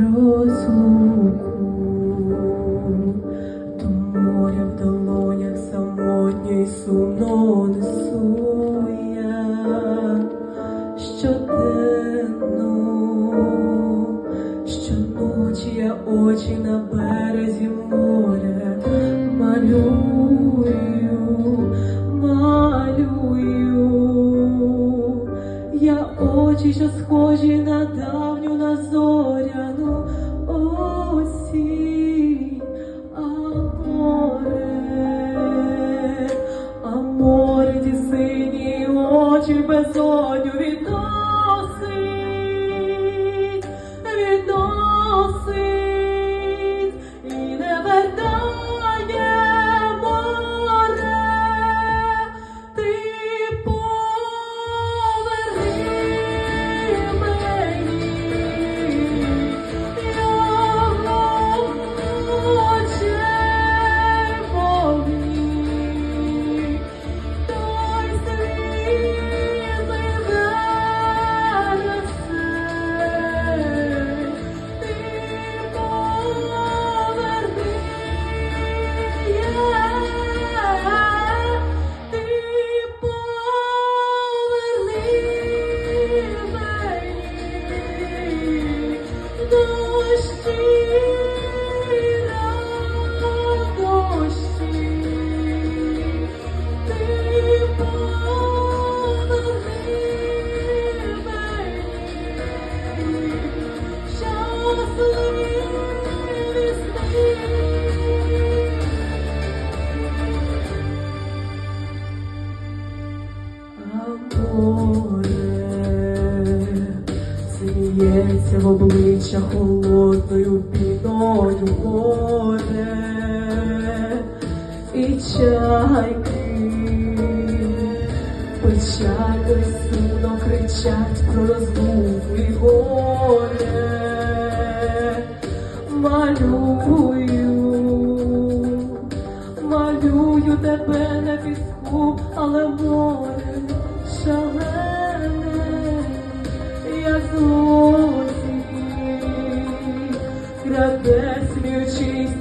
розлуку, до моря в долонях самотньо й сумно несу я щоденно, щоночі я очі на березі моря малюю, я очі, що схожі на давню, на зоряну осінь, а море ті сині очі в безодню відносить і не вертає море. Ти сміється в обличчя холодною піною море, і чайки печально сумно кричать про розлуку і горе. Малюю тебе на піску, але море шалене, як злодій, краде сміючись